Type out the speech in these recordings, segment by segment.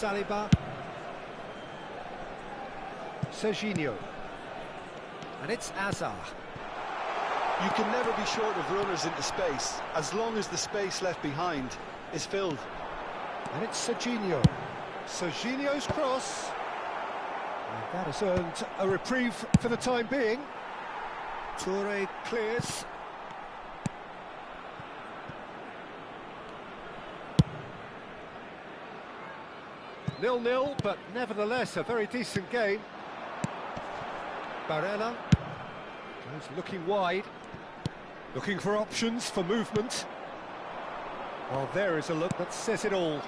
Saliba. Serginho. And it's Azar. You can never be short of runners into space, as long as the space left behind is filled. And it's Serginho. Serginho's cross. And that has earned a reprieve for the time being. Toure clears. Nil-nil, but nevertheless a very decent game. Barella goes looking wide, looking for options for movement. Well, there is a look that says it all.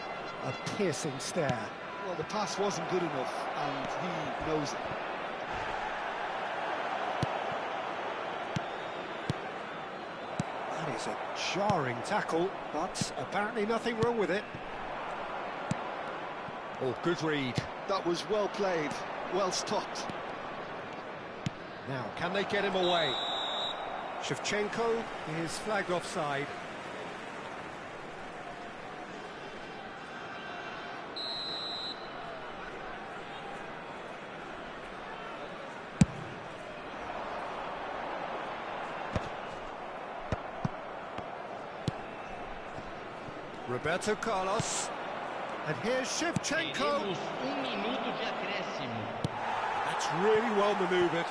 A piercing stare. Well, the pass wasn't good enough, and he knows it. That is a jarring tackle, but apparently nothing wrong with it. Oh, good read. That was well played, well stopped. Now, can they get him away? Shevchenko is flagged offside. Roberto Carlos. And here's Shevchenko. That's really well manoeuvred.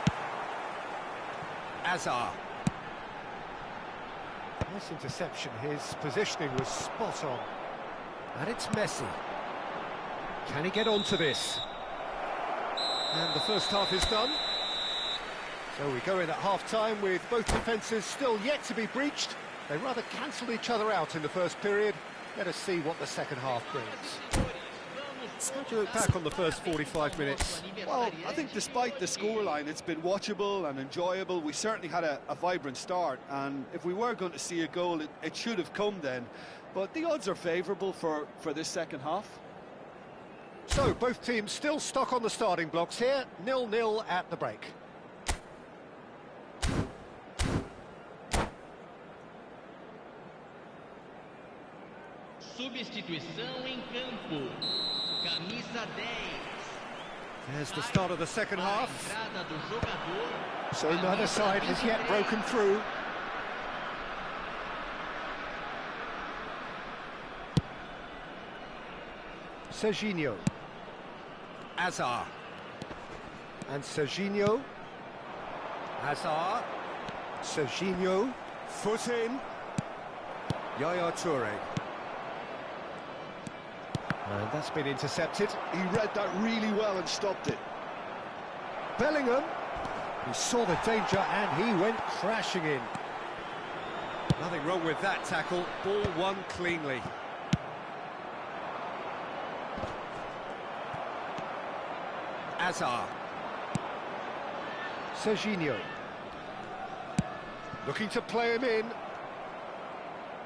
Azar. Nice interception. His positioning was spot on. And it's Messi. Can he get onto this? And the first half is done. So we go in at half-time with both defences still yet to be breached. They rather cancelled each other out in the first period. Let us see what the second half brings. How do you look back on the first 45 minutes? Well, I think despite the scoreline, it's been watchable and enjoyable. We certainly had a vibrant start, and if we were going to see a goal, it should have come then. But the odds are favourable for this second half. So, both teams still stuck on the starting blocks here. 0-0 at the break. Substituição em campo. Camisa 10. There's the start of the second half. So neither side has yet broken through. Serginho. Azar. And Serginho. Azar. Serginho. Foot in. Yaya Toure. And that's been intercepted. He read that really well and stopped it. Bellingham, he saw the danger and he went crashing in. Nothing wrong with that tackle. Ball won cleanly. Azar. Serginho. Looking to play him in.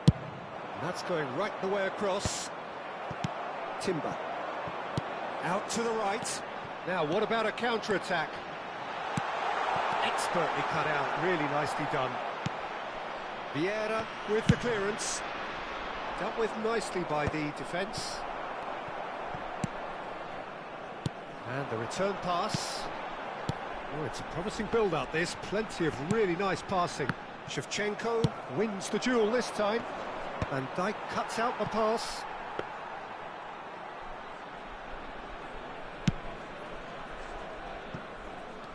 And that's going right the way across. Timber. Out to the right. Now, what about a counter-attack? Expertly cut out, really nicely done. Vieira with the clearance. Dealt with nicely by the defence. And the return pass. Oh, it's a promising build-up, this. Plenty of really nice passing. Shevchenko wins the duel this time. Van Dijk cuts out the pass.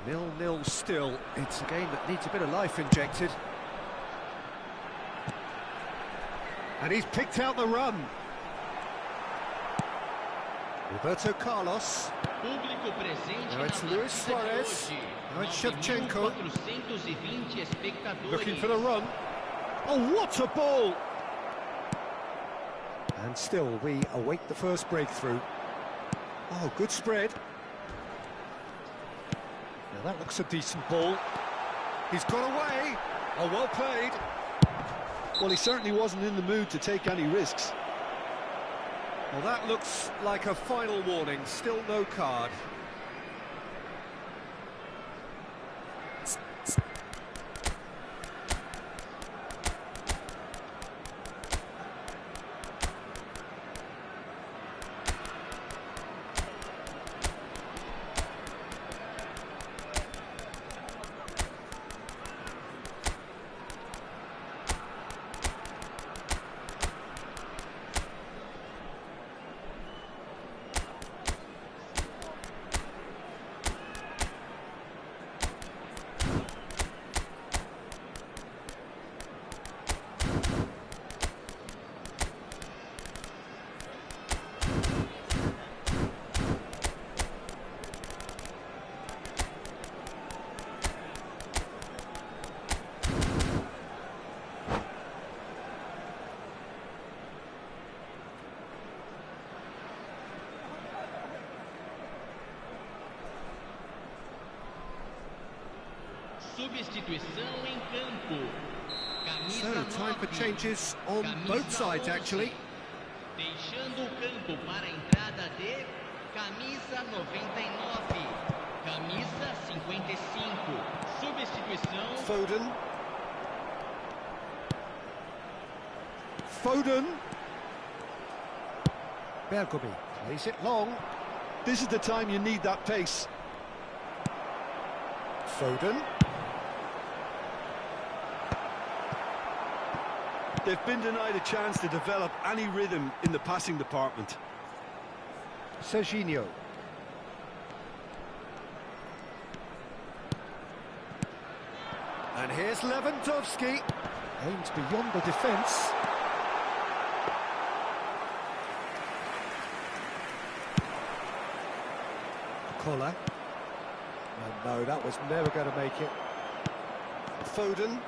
0-0 still. It's a game that needs a bit of life injected. And he's picked out the run. Roberto Carlos. Now it's Luis Suarez. Now it's Shevchenko. Looking for the run. Oh, what a ball! And still we await the first breakthrough. Oh, good spread. Now that looks a decent ball. He's got away. Oh, well played. Well, he certainly wasn't in the mood to take any risks. Well, that looks like a final warning. Still no card. Substituição em campo. Camisa So, time for 9. changes on Camisa both sides, 11. actually. Deixando o campo para a entrada de camisa 99. Camisa 55. Substituição. Foden. Foden. Bergomi plays it long. This is the time you need that pace. Foden. They've been denied a chance to develop any rhythm in the passing department. Serginho. And here's Lewandowski. Aims beyond the defence. Collar. Oh, no, that was never going to make it. Foden.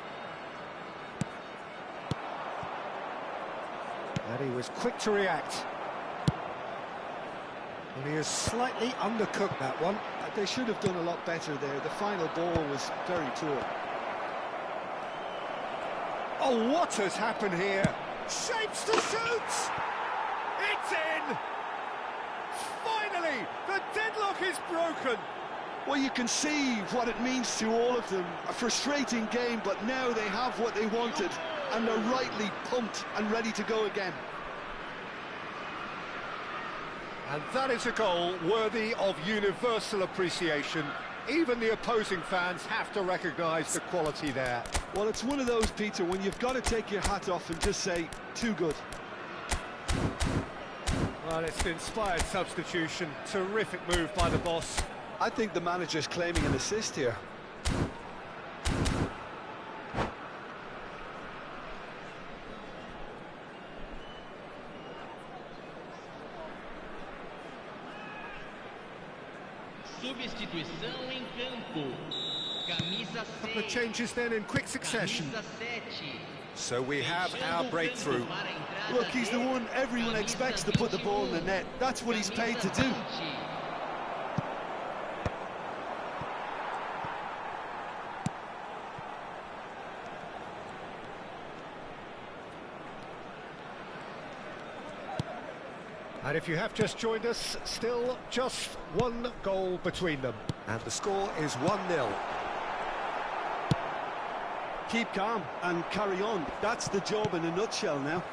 And he was quick to react. And he has slightly undercooked that one. They should have done a lot better there. The final ball was very poor. Oh, what has happened here? Shapes to shoot! It's in! Finally, the deadlock is broken. Well, you can see what it means to all of them. A frustrating game, but now they have what they wanted, and they're rightly pumped and ready to go again. And that is a goal worthy of universal appreciation. Even the opposing fans have to recognise the quality there. Well, it's one of those, Peter, when you've got to take your hat off and just say, too good. Well, it's an inspired substitution. Terrific move by the boss. I think the manager's claiming an assist here. Substituição em campo. Camisa 6. Couple of changes then in quick succession. Camisa 7. So we have Deixando our o breakthrough. campo para a entrada Look, he's the de one everyone camisa expects to put the ball in the 21. net. That's what he's paid to do. Camisa 20. And if you have just joined us, still just one goal between them. And the score is 1-0. Keep calm and carry on. That's the job in a nutshell now.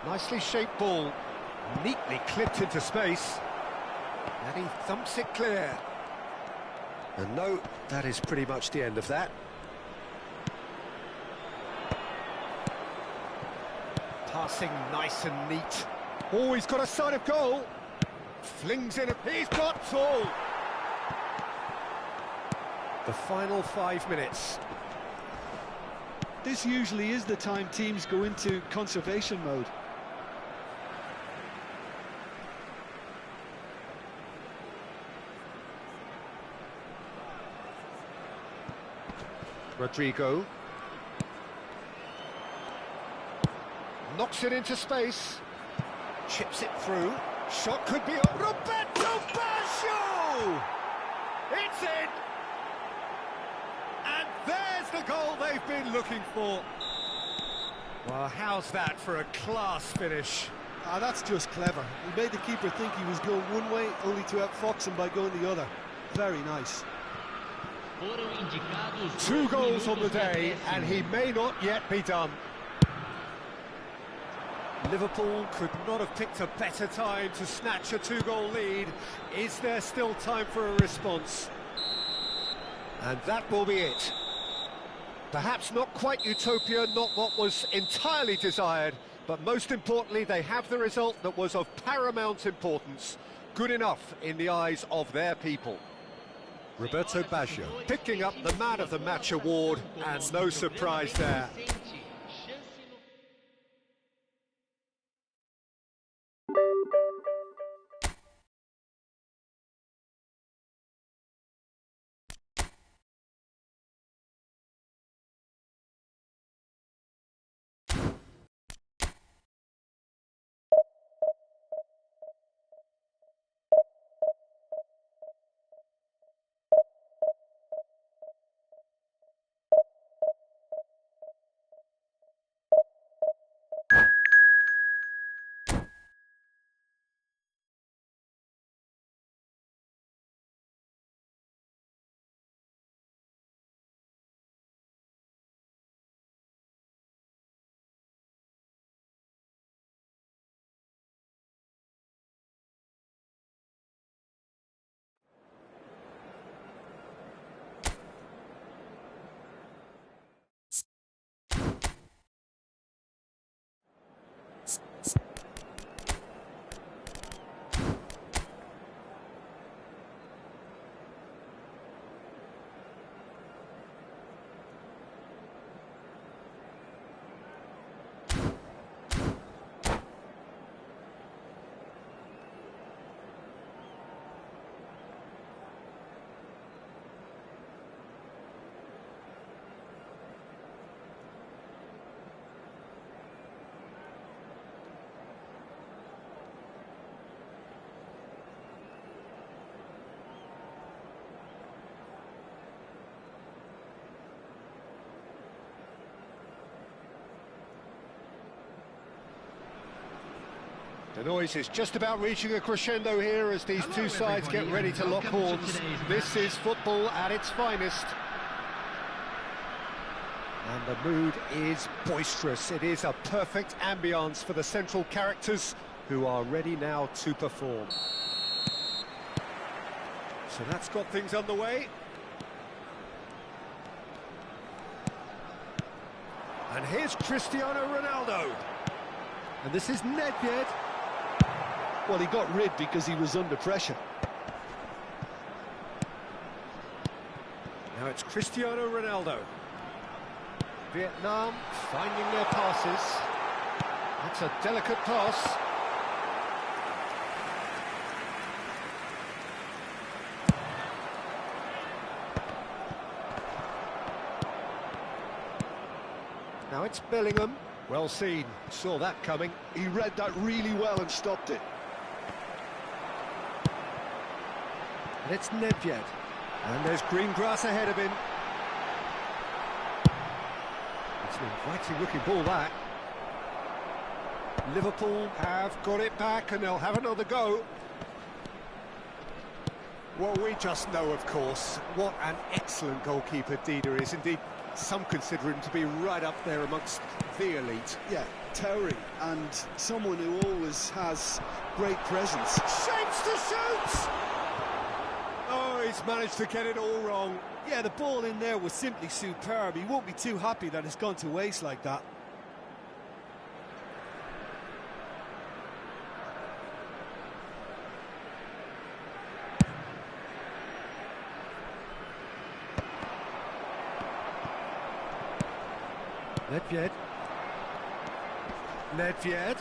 Nicely shaped ball, neatly clipped into space. And he thumps it clear. And no, that is pretty much the end of that. Passing nice and neat. Oh, he's got a sight of goal. Flings in, he's got full. The final 5 minutes. This usually is the time teams go into conservation mode. Rodrigo. Knocks it into space. Chips it through. Shot could be... Roberto Baggio! It's in! And there's the goal they've been looking for. Well, how's that for a class finish? Ah, that's just clever. He made the keeper think he was going one way, only to outfox him by going the other. Very nice. Foram indicados 2 2 goals on the minutos de day, acréscimo. and he may not yet be done. Liverpool could not have picked a better time to snatch a 2-goal lead. Is there still time for a response? And that will be it. Perhaps not quite utopia, not what was entirely desired, but most importantly, they have the result that was of paramount importance. Good enough in the eyes of their people. Roberto Baggio picking up the Man of the Match award, and no surprise there. The noise is just about reaching a crescendo here as these two sides get ready to lock horns. This is football at its finest. And the mood is boisterous. It is a perfect ambience for the central characters who are ready now to perform. So that's got things underway. And here's Cristiano Ronaldo. And this is Nedved. Well, he got rid because he was under pressure. Now it's Cristiano Ronaldo. Vietnam finding their passes. That's a delicate pass. Now it's Bellingham. Well seen, saw that coming. He read that really well and stopped it. And it's Nedved. And there's green grass ahead of him. It's an inviting looking ball, that. Liverpool have got it back and they'll have another go. Well, we just know, of course, what an excellent goalkeeper Dida is. Indeed, some consider him to be right up there amongst the elite. Yeah, towering, and someone who always has great presence. Shapes to shoot! Oh, he's managed to get it all wrong. Yeah, the ball in there was simply superb. He won't be too happy that it's gone to waste like that. Nedved. Nedved.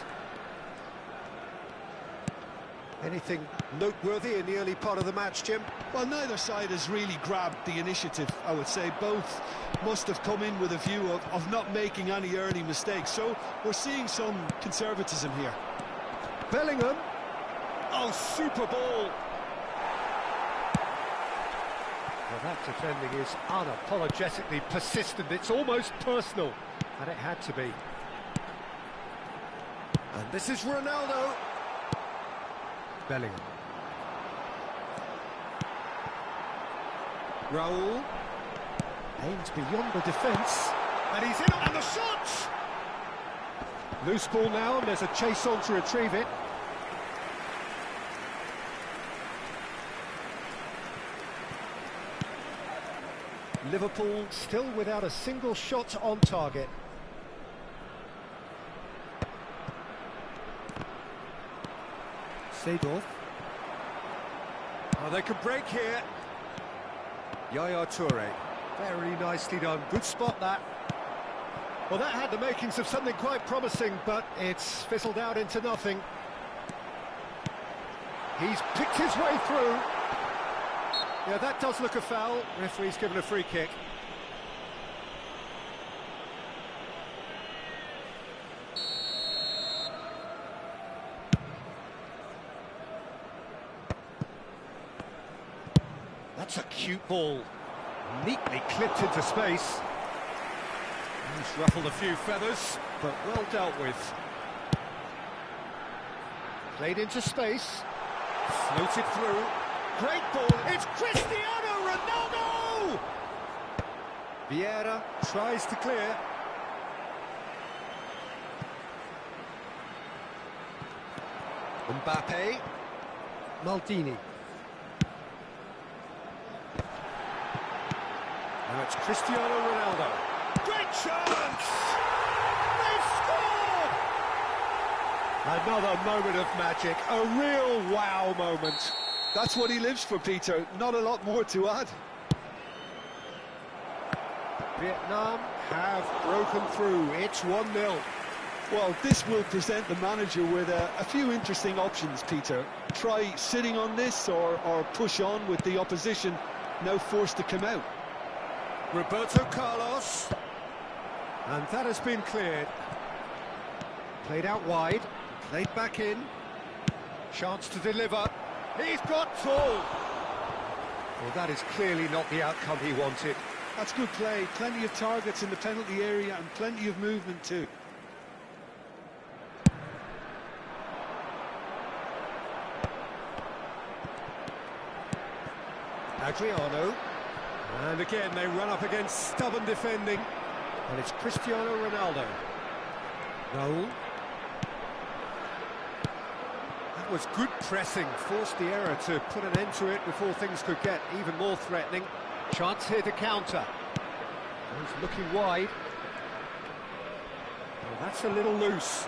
Anything noteworthy in the early part of the match, Jim? Well, neither side has really grabbed the initiative, I would say. Both must have come in with a view of not making any early mistakes. So we're seeing some conservatism here. Bellingham. Oh, super ball. Well, that defending is unapologetically persistent. It's almost personal. And it had to be. And this is Ronaldo. Bellingham. Raul. Aims beyond the defence. And he's in on the shot! Loose ball now, and there's a chase on to retrieve it. Liverpool still without a single shot on target. Seedorf. Oh, they could break here. Yaya Toure. Very nicely done. Good spot, that. Well, that had the makings of something quite promising, but it's fizzled out into nothing. He's picked his way through. Yeah, that does look a foul. Referee's given a free kick. That's a cute ball. Neatly clipped into space. He's ruffled a few feathers, but well dealt with. Played into space. Floated through. Great ball. It's Cristiano Ronaldo! Vieira tries to clear. Mbappe. Maldini. Now it's Cristiano Ronaldo. Great chance! They've scored! Another moment of magic, a real wow moment. That's what he lives for, Peter. Not a lot more to add. Vietnam have broken through. It's 1-0. Well, this will present the manager with a few interesting options, Peter. Try sitting on this or push on with the opposition now forced to come out. Roberto Carlos. And that has been cleared. Played out wide, played back in. Chance to deliver. He's got full. Well, that is clearly not the outcome he wanted. That's good play. Plenty of targets in the penalty area and plenty of movement too. Adriano. And again, they run up against stubborn defending. And it's Cristiano Ronaldo. Raul. That was good pressing, forced the error to put an end to it before things could get even more threatening. Chance here to counter. He's looking wide. Well, that's a little loose.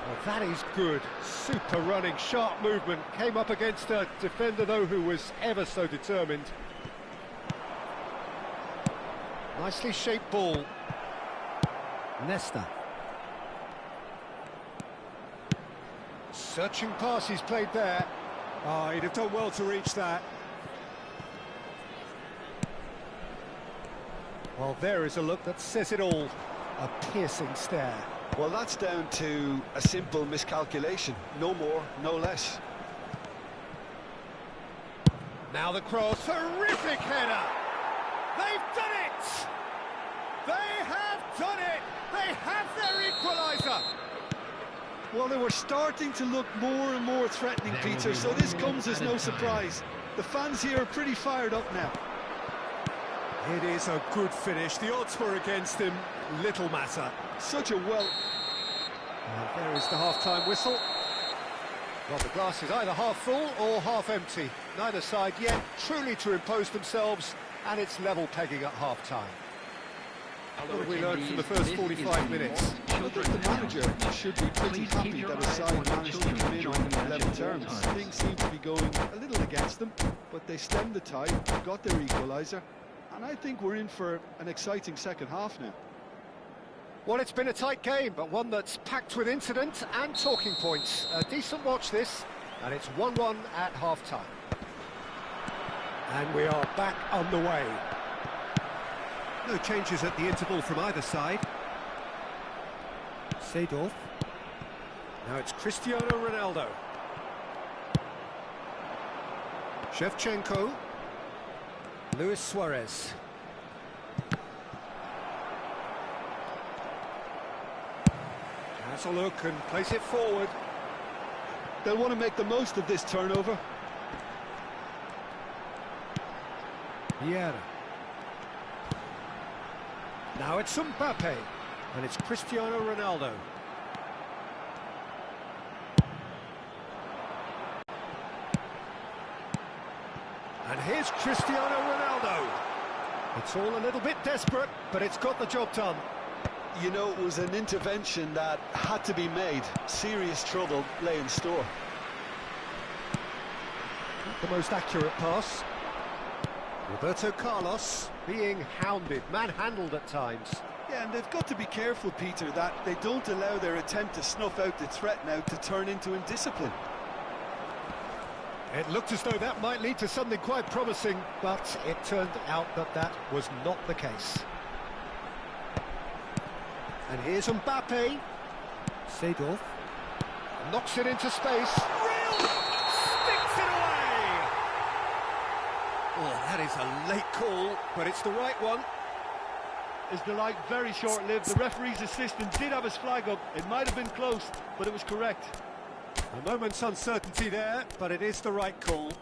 Well, that is good. Super running, sharp movement. Came up against a defender, though, who was ever so determined. Nicely shaped ball. Nesta. Searching pass he's played there. Oh, he'd have done well to reach that. Well, there is a look that says it all. A piercing stare. Well, that's down to a simple miscalculation. No more, no less. Now the cross. Terrific header! They've done it! They have done it! They have their equaliser! Well, they were starting to look more and more threatening, Peter, so this comes as no surprise. The fans here are pretty fired up now. It is a good finish. The odds were against him. Little matter. Such a well... And there is the half-time whistle. Well, the glass is either half full or half empty. Neither side yet truly to impose themselves, and it's level pegging at half-time. What have we learned from the first 45 minutes? I think the manager should be pretty happy that his side managed to come in on level terms. Things seem to be going a little against them, but they stemmed the tide, got their equaliser, and I think we're in for an exciting second half now. Well, it's been a tight game, but one that's packed with incident and talking points. A decent watch this, and it's 1-1 at half-time. And we are back underway. No changes at the interval from either side. Seedorf. Now it's Cristiano Ronaldo. Shevchenko. Luis Suarez. Has a look and plays it forward. They'll want to make the most of this turnover. Vieira. Now it's Mbappe, and it's Cristiano Ronaldo. And here's Cristiano Ronaldo. It's all a little bit desperate, but it's got the job done. You know, it was an intervention that had to be made. Serious trouble lay in store. Not the most accurate pass. Roberto Carlos being hounded, manhandled at times. Yeah, and they've got to be careful, Peter, that they don't allow their attempt to snuff out the threat now to turn into indiscipline. It looked as though that might lead to something quite promising, but it turned out that that was not the case. And here's Mbappe. Seedorf knocks it into space. Sticks it away! Oh, that is a late call, but it's the right one. Is the light very short-lived? The referee's assistant did have his flag up. It might have been close, but it was correct. A moment's uncertainty there, but it is the right call.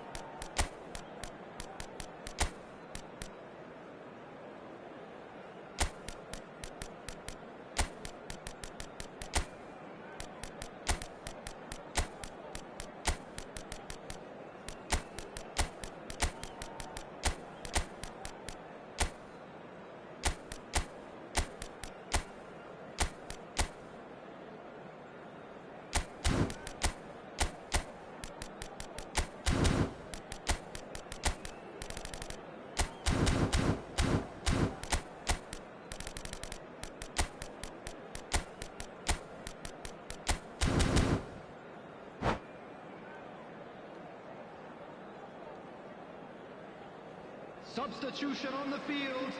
Substitution on the field.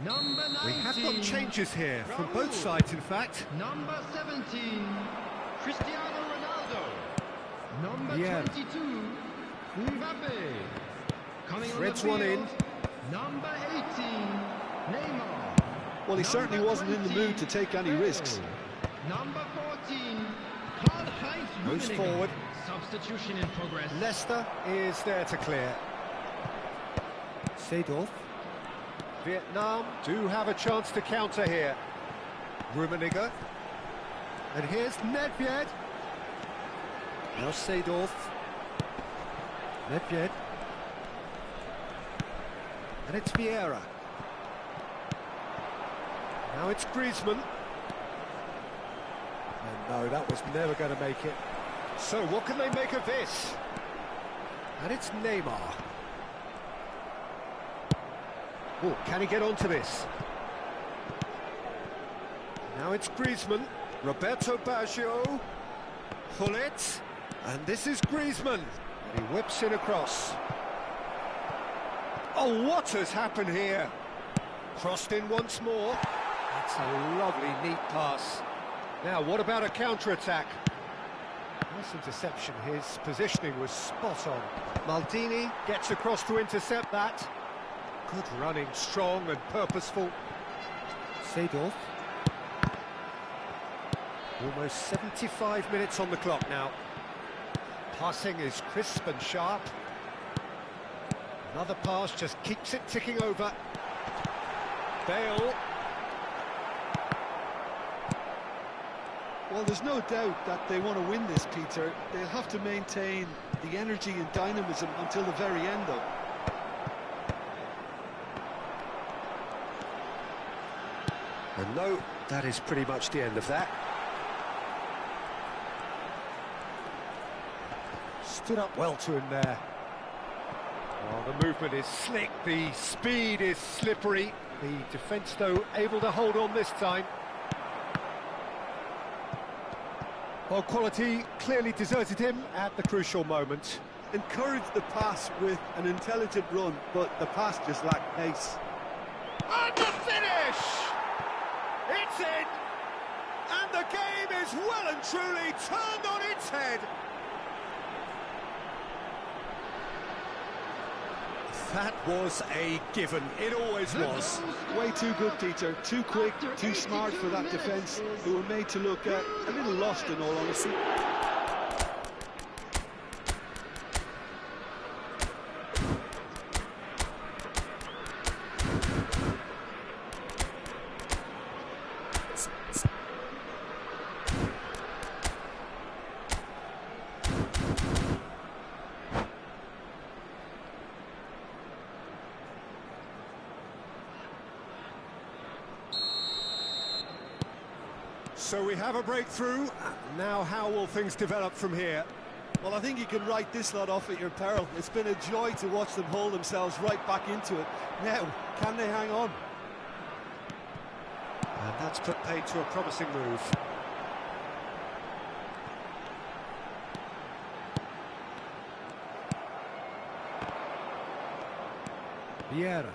Number 19. We have got changes here from both sides, in fact. Number 17, Cristiano Ronaldo. Number 22, Mbappe. Coming Threads on the one field, in. number 18, Neymar. Well, he certainly wasn't in the mood to take any risks. Number 14, Karl-Heinz Moves Rummenigge. forward. Substitution in progress. Leicester is there to clear. Seedorf. Vietnam do have a chance to counter here. Rummenigge. And here's Nedved. Now Seedorf. Nedved. And it's Vieira. Now it's Griezmann. And no, that was never going to make it. So what can they make of this? And it's Neymar. Oh, can he get onto this? Now it's Griezmann. Roberto Baggio. Hullet. And this is Griezmann. He whips in across. Oh, what has happened here? Crossed in once more. That's a lovely, neat pass. Now, what about a counter-attack? Nice interception. His positioning was spot on. Maldini gets across to intercept that. Good running, strong and purposeful. Seedorf. Almost 75 minutes on the clock now. Passing is crisp and sharp. Another pass just keeps it ticking over. Bale. Well, there's no doubt that they want to win this, Peter. They'll have to maintain the energy and dynamism until the very end, though. And no, that is pretty much the end of that. Stood up well to him there. Oh, the movement is slick, the speed is slippery. The defence, though, able to hold on this time. Well, quality clearly deserted him at the crucial moment. Encouraged the pass with an intelligent run, but the pass just lacked pace. And the finish! It's in! And the game is well and truly turned on its head. That was a given. It always was. Way too good, Peter. Too quick, too smart for that defence, who were made to look a little lost, in all honesty. So we have a breakthrough. Now how will things develop from here? Well, I think you can write this lot off at your peril. It's been a joy to watch them haul themselves right back into it. Now, can they hang on? And that's put paid to a promising move. Vieira.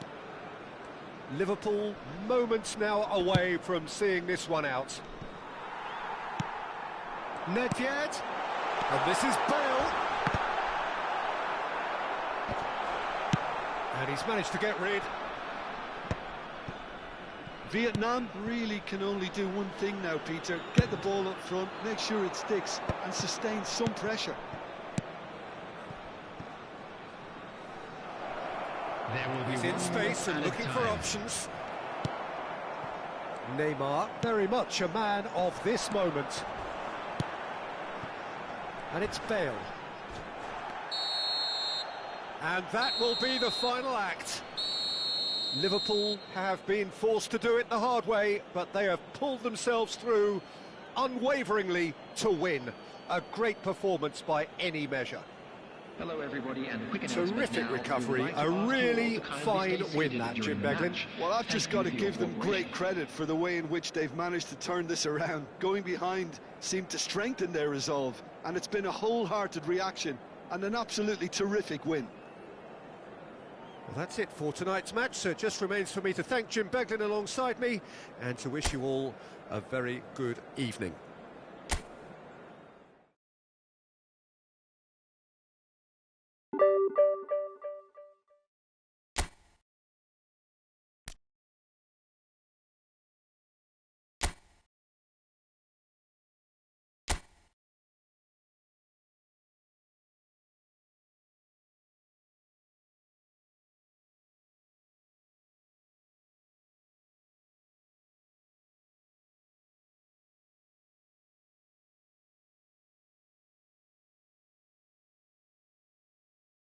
Liverpool moments now away from seeing this one out. Nedved, and this is Bale. And he's managed to get rid. Vietnam really can only do one thing now, Peter. Get the ball up front, make sure it sticks, and sustain some pressure. He's in space and looking for options. Neymar, very much a man of this moment. And it's Bale. And that will be the final act. Liverpool have been forced to do it the hard way, but they have pulled themselves through unwaveringly to win. A great performance by any measure. Hello everybody, and a quick Terrific recovery, a really fine win that, Jim Beglin. Well, I've just got to give them great credit for the way in which they've managed to turn this around. Going behind seemed to strengthen their resolve, and it's been a wholehearted reaction and an absolutely terrific win. Well, that's it for tonight's match, so it just remains for me to thank Jim Beglin alongside me and to wish you all a very good evening.